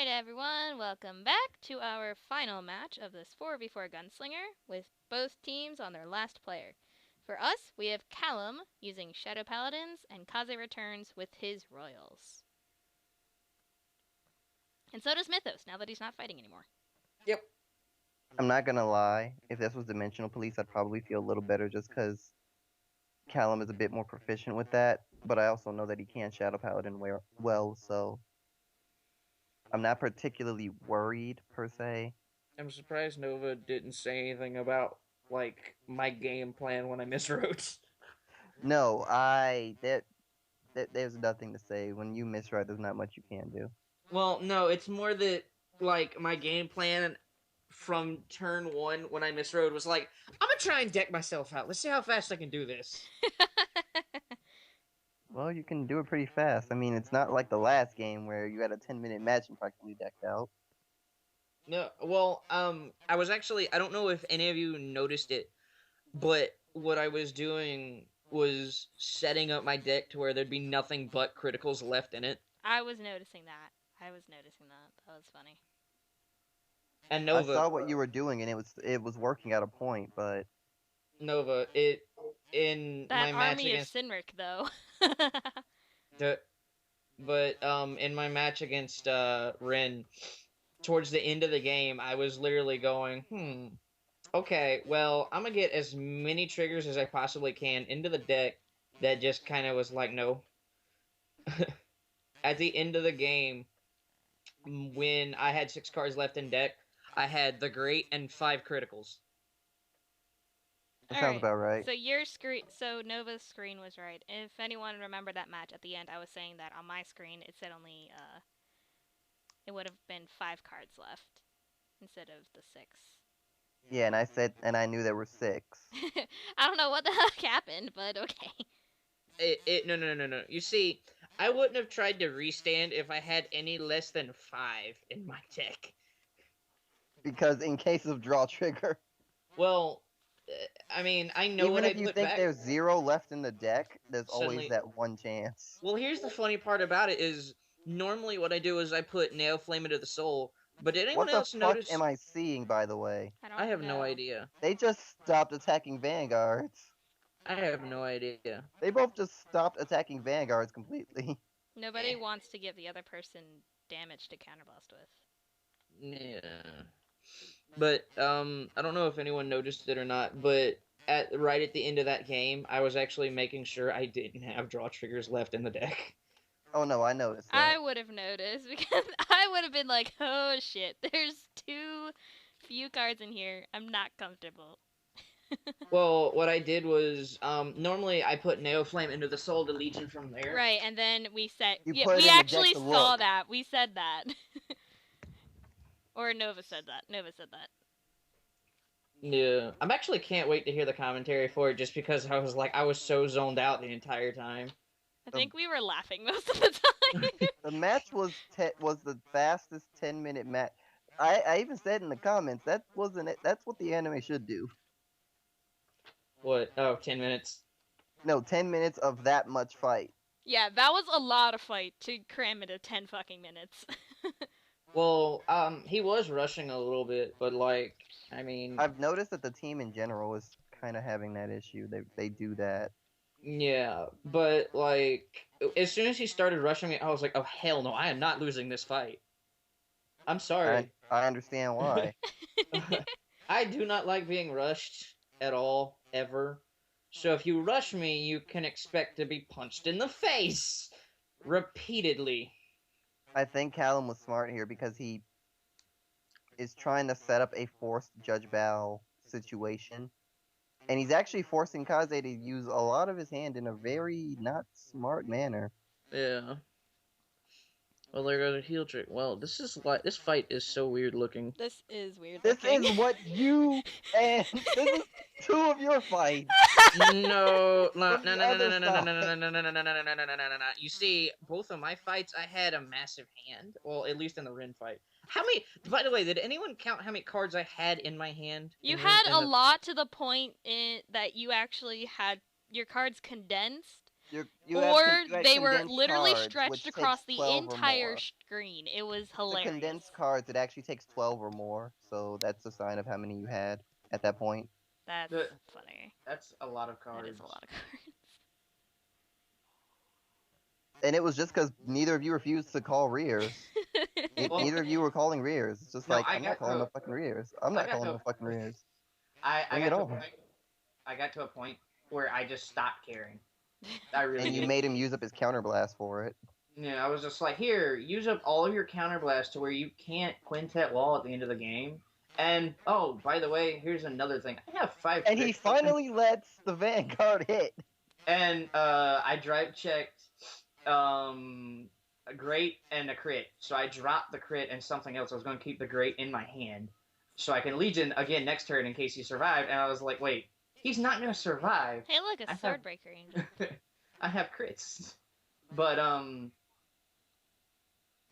Alright everyone, welcome back to our final match of this 4v4 Gunslinger with both teams on their last player. For us, we have Callum using Shadow Paladins and Kaze returns with his Royals. And so does Mythos, now that he's not fighting anymore. Yep. I'm not gonna lie, if this was Dimensional Police, I'd probably feel a little better just because Callum is a bit more proficient with that, but I also know that he can Shadow Paladin well, so I'm not particularly worried, per se. I'm surprised Nova didn't say anything about, like, my game plan when I miswrote. No, there's nothing to say. When you miswrite, there's not much you can do. Well, no, it's more that, like, my game plan from turn one when I miswrote was like, I'm gonna try and deck myself out. Let's see how fast I can do this. Well, you can do it pretty fast. I mean, it's not like the last game where you had a 10-minute match and practically decked out. No, well, I was actually, I don't know if any of you noticed it, but what I was doing was setting up my deck to where there'd be nothing but criticals left in it. I was noticing that. That was funny. And Nova, I saw what you were doing, and it was working at a point, but Nova, in That my match army against of Sinric, though. But in my match against Rin, towards the end of the game, I was literally going, okay, well, I'm gonna get as many triggers as I possibly can into the deck that just kind of was like, no. At the end of the game, when I had 6 cards left in deck, I had the Great and 5 criticals. that sounds about right. So your screen, so Nova's screen was right. If anyone remembered that match at the end, I was saying that on my screen it said only, it would have been 5 cards left instead of the 6. Yeah, and I knew there were 6. I don't know what the heck happened, but okay. No. You see, I wouldn't have tried to restand if I had any less than 5 in my deck. Because in case of draw trigger. Well, I mean, I know what I put back. Even if you think there's 0 left in the deck, there's always that one chance. Well, here's the funny part about it is, normally what I do is I put Nail Flame into the Soul, but did anyone else notice? What the fuck am I seeing, by the way? I have no idea. They just stopped attacking Vanguards. I have no idea. They both just stopped attacking Vanguards completely. Nobody wants to give the other person damage to counterblast with. Yeah. But, I don't know if anyone noticed it or not, but right at the end of that game, I was actually making sure I didn't have draw triggers left in the deck. Oh no, I noticed that. I would have noticed, because I would have been like, oh shit, there's too few cards in here. I'm not comfortable. Well, what I did was, normally I put Nail Flame into the Soul to Legion from there. Right, and then we said, You yeah, put it we in the actually deck to saw look. that. We said that. Or Nova said that. Yeah. I actually can't wait to hear the commentary for it, just because I was so zoned out the entire time. I think we were laughing most of the time. The match was the fastest 10-minute match. I even said in the comments, that wasn't it. That's what the anime should do. What? Oh, 10 minutes. No, 10 minutes of that much fight. Yeah, that was a lot of fight to cram into 10 fucking minutes. Well, he was rushing a little bit, but, like, I mean... I've noticed that the team in general is kind of having that issue. They do that. Yeah, but, like, as soon as he started rushing it, I was like, oh, hell no, I am not losing this fight. I'm sorry. I understand why. I do not like being rushed at all, ever. So if you rush me, you can expect to be punched in the face repeatedly. I think Callum was smart here because he is trying to set up a forced Judge Bow situation. And he's actually forcing Kaze to use a lot of his hand in a very not smart manner. Yeah. Well, there goes a heal trick. Well, this fight is so weird looking. This is weird This looking. is what you and this is 2 of your fights. No. You see, both of my fights, I had a massive hand. Well, at least in the Rin fight. How many? By the way, did anyone count how many cards I had in my hand? You had a lot to the point that you actually had your cards condensed. You or you had they were condensed literally cards, stretched which across takes the 12 or entire more. screen. It was The hilarious. condensed cards, it actually takes 12 or more, so that's a sign of how many you had at that point. That's The- funny. That's a lot of That cards. is a lot of cards. And it was just because neither of you refused to call rears. Well, Neither of you were calling rears. It's just No, like, I I'm not got calling to- no fucking rears. I'm I not got calling to- no fucking rears. I Bring got it to a on. point. I got to a point where I just stopped caring. I really And you did. made him use up his counterblast for it. Yeah, I was just like, here, use up all of your counterblast to where you can't quintet wall at the end of the game. And oh, by the way, here's another thing. I have 5 And he tricks. finally lets the Vanguard hit. And I drive checked a great and a crit. So I dropped the crit and something else. I was going to keep the great in my hand so I can Legion again next turn in case he survived. And I was like, wait, he's not going to survive. Hey, look, a I have- Swordbreaker Angel. I have crits. But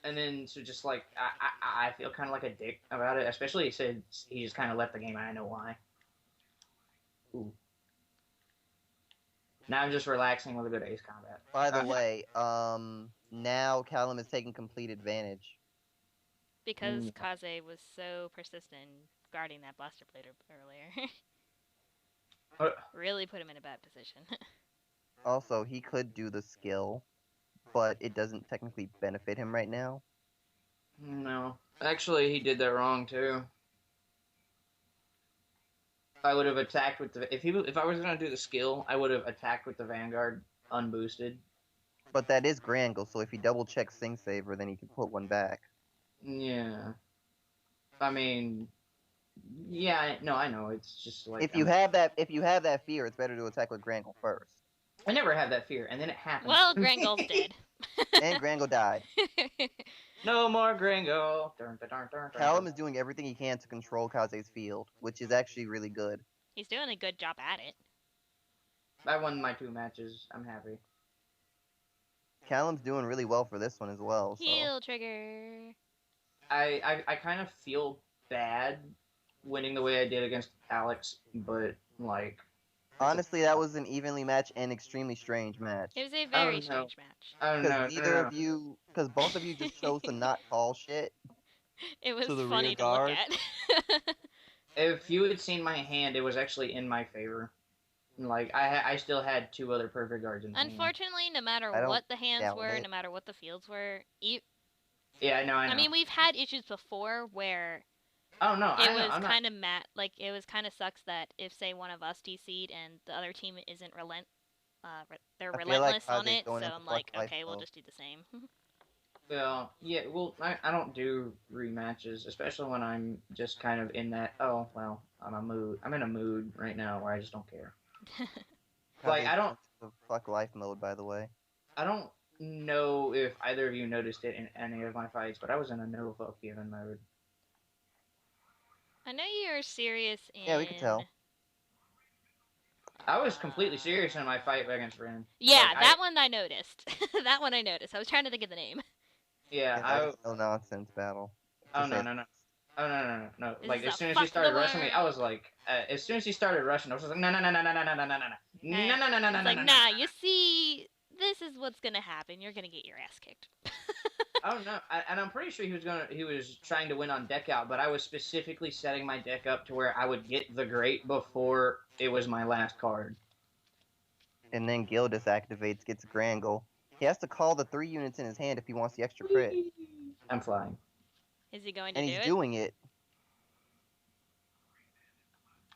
and then so just like I feel kind of like a dick about it, especially he said he just kind of left the game. I know why. Ooh. Now I'm just relaxing with a good ace combat. By the way, now Callum is taking complete advantage. Because Kaze was so persistent in guarding that Blaster Blade earlier. Really put him in a bad position. Also, he could do the skill, but it doesn't technically benefit him right now. No, actually, he did that wrong too. I would have attacked with the if I was gonna do the skill, I would have attacked with the Vanguard unboosted. But that is Grangle, so if he double checks Sing Saver, then he can put one back. Yeah. I mean, yeah, no, I know. It's just like If you have that fear, it's better to attack with Grangle first. I never had that fear, and then it happened. Well, Grangle's dead. And Grangle died. No more Gringo. Dun, dun, dun, dun, dun. Callum is doing everything he can to control Kaze's field, which is actually really good. He's doing a good job at it. I won my 2 matches. I'm happy. Callum's doing really well for this one as well. So. Heal trigger. I kind of feel bad winning the way I did against Alex, but like Honestly, that was an evenly matched and extremely strange match. It was a very know. strange match. I don't know. Because both of you just chose to not call shit. It was To the funny rear to look guard. at. If you had seen my hand, it was actually in my favor. Like I still had 2 other perfect guards in my hand. Unfortunately, no matter I don't what the hands doubt were, it. no matter what the fields were, Yeah, I know. I mean, we've had issues before where Oh no, it I know. was I'm not. kind of like it was kind of sucks that if say one of us DC'd and the other team isn't they're I feel like relentless on Kaze's it, going so into I'm like, Flex Life okay, we'll mode. just do the same. Well, yeah. Well, I don't do rematches, especially when I'm just kind of in that. Oh well, I'm in a mood right now where I just don't care. Like, Kaze's I don't- going into fuck life mode, by the way. I don't know if either of you noticed it in any of my fights, but I was in a no fuck given mode. I know you're serious in. Yeah, we can tell. I was completely serious in my fight against Ren. Yeah, Like, that one I noticed. That one I noticed. I was trying to think of the name. Yeah, Yeah, that was no nonsense battle. Oh To no say- no no. Oh no. This Like is as a soon as fuck he started the rushing me, word. I was like, as soon as he started rushing, I was like, no. It's like, nah, you see, this is what's gonna happen. You're gonna get your ass kicked. Oh no, and I'm pretty sure he was trying to win on deck out, but I was specifically setting my deck up to where I would get the great before it was my last card. And then Gil disactivates, gets Grangle. He has to call the 3 units in his hand if he wants the extra crit. I'm flying. Is he going to And do he's it? doing it.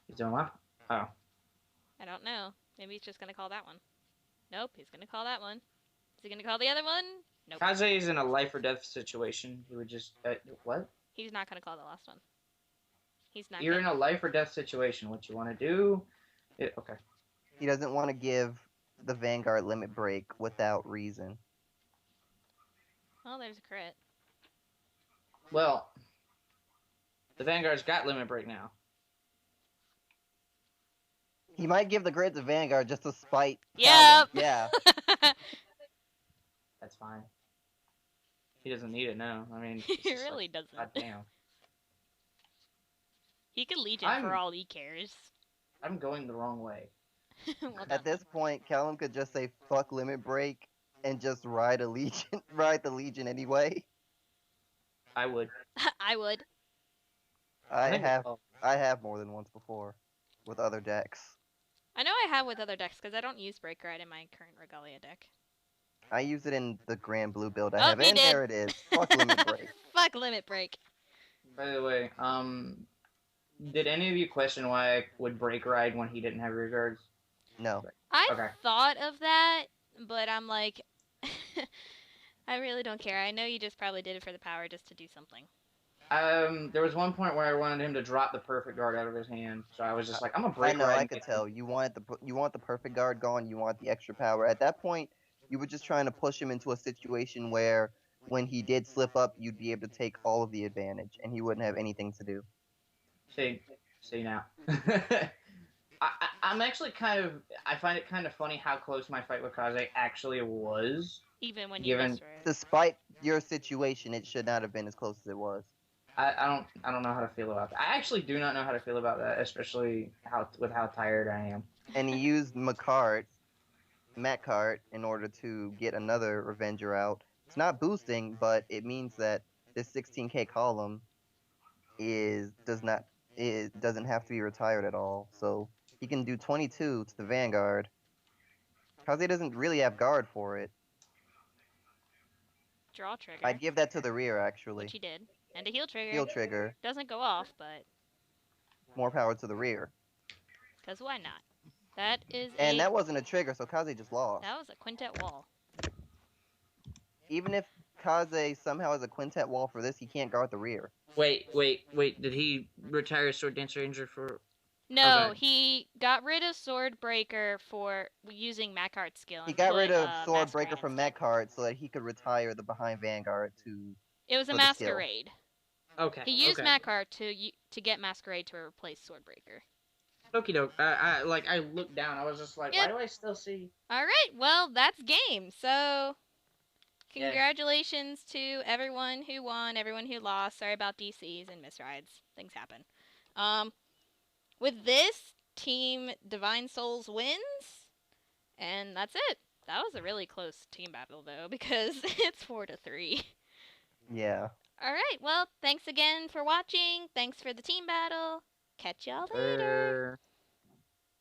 He's doing what? Oh. I don't know. Maybe he's just gonna call that one. Nope, he's gonna call that one. Is he gonna call the other one? Nope. Kaze is in a life or death situation. He would just what? He's not gonna call the last one. He's not. You're in gonna... a life or death situation. What you want to do? Okay. He doesn't want to give the Vanguard limit break without reason. Oh, there's a crit. Well, the Vanguard's got limit break now. He might give the crit to Vanguard just to spite. Yep. Callum. Yeah. That's fine. He doesn't need it now. I mean, He it's just really like, doesn't. God damn. He could Legion for all he cares. I'm going the wrong way. Well done. At this point, Callum could just say "fuck limit break" and just ride a legion, ride the legion anyway. I would. I would. I I think have, well, I have more than once before, with other decks. I know I have with other decks because I don't use Break Ride in my current Regalia deck. I use it in the Grand Blue build I Oh, have, he and did. there it is. Fuck limit break. Fuck limit break. by the way, did any of you question why I would break ride when he didn't have rear guards? No. I Okay. thought of that, but I'm like, I really don't care. I know you just probably did it for the power just to do something. There was one point where I wanted him to drop the perfect guard out of his hand, so I was just like, I'm gonna I break know, ride. I and could get tell. You want the perfect guard gone. You want the extra power. At that point, you were just trying to push him into a situation where, when he did slip up, you'd be able to take all of the advantage, and he wouldn't have anything to do. See now. I'm actually I find it kind of funny how close my fight with Kaze actually was. Even when you Given- misread. Despite your situation, it should not have been as close as it was. I don't know how to feel about that. I actually do not know how to feel about that, especially with how tired I am. And he used Matt Cart, in order to get another Revenger out. It's not boosting, but it means that this 16k column doesn't have to be retired at all. So he can do 22 to the Vanguard. Kaze doesn't really have guard for it. Draw trigger. I'd give that to the rear, actually. Which he did. And a heal trigger. Heal trigger, Doesn't go off, but more power to the rear. because why not? That is And that wasn't a trigger, so Kaze just lost. That was a quintet wall. Even if Kaze somehow has a quintet wall for this, he can't guard the rear. Wait. Did he retire Sword Dancer Ranger for? No, Okay. he got rid of Sword Breaker for using Makart's skill. He and got put, rid of Sword Masquerade Breaker from instead. Metcard so that he could retire the behind Vanguard to. It was a for the skill. Masquerade. Okay. He used okay. Makart to get Masquerade to replace Swordbreaker. Okie doke. I looked down. I was just like, Yep. why do I still see? All right, well that's game. So Yay. congratulations to everyone who won, everyone who lost. Sorry about DCs and misrides. Things happen. With this, Team Divine Souls wins, and that's it. That was a really close team battle though, because it's 4-3. Yeah. All right, well, thanks again for watching. Thanks for the team battle. Catch y'all later.